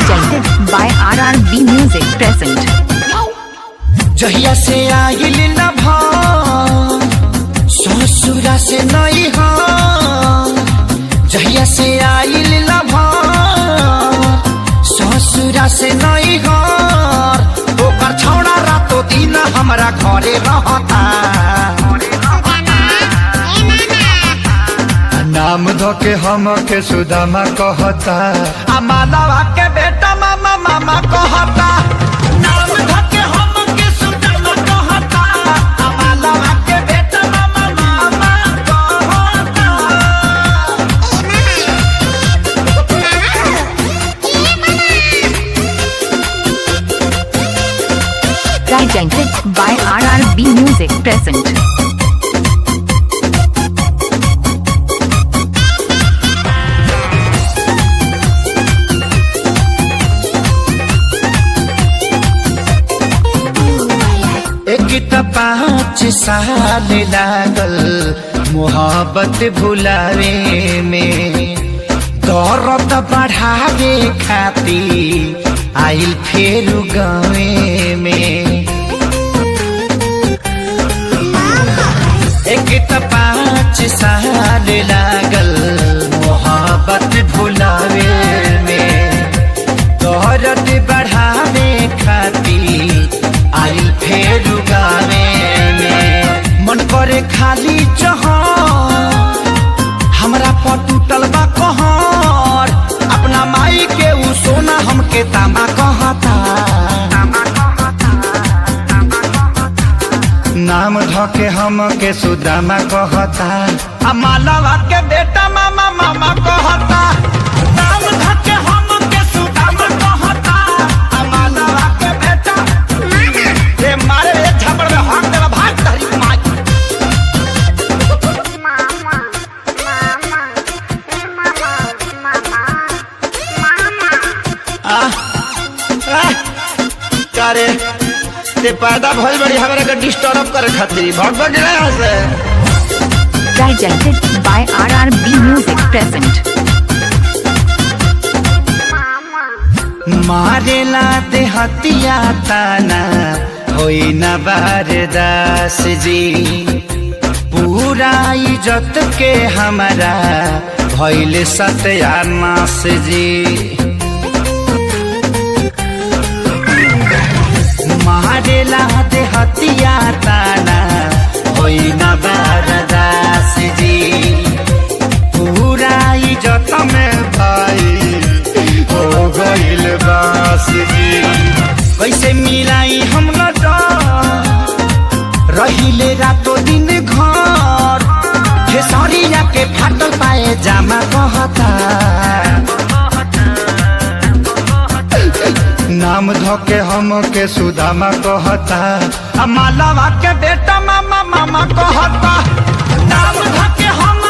presented by RRB Music present. जहिया से आइल न ससुरा से नहीं जहिया से आइल न ससुरा से नहीं ओकर छौड़ा रातो दिन हमरा घरे रहता। नाम धोके हम के सुदामा कहता आ मालावा के बेटा मामा मामा कहता। नाम धोके हम के सुदामा कहता आ मालावा के बेटा मामा मामा कहता। Presented by RRB Music present. एक 5 साल लागल मोहब्बत भुलावे में, दर्द बढ़ावे खाती आइल फेर गावे में। एक 5 साल लागल मोहब्बत भुलावे में, दर्द बढ़ावे खाती आइल फेर गावे में। मन करे खाली जहां हमरा पर टूटल बा कहर, अपना माई के उ सोना हमके तामा कहता। नाम धोके हम के सुदामा कहता आ मालावा के बेटा मामा मामा कहता। नाम धोके हम के सुदामा कहता आ मालावा के बेटा रे मारे रे झपड़ में हाथ देला भाग तहरी माई। करे ते पैदा भइल बड़ी हमरा के डिस्टर्ब करे खातिर भग भग गया यहाँ से। Presented by RRB Music present. मारेला दे हतिया ताना होई न बारदास जी, पूरा इज्जत के हमारा भइल सत्यानाश जी। मारेला दे हतिया ताना होई न बारदास जी, पूरा इज्जत में भाई हो गइल बास जी। कैसे मिलाई हम न रहिले रातो दिन घर, खेसरिया के फाटल पाए जामा कहता। नाम धोके हम के सुदामा कहता आ मालावा के बेटा मामा मामा कहता। नाम धोके हम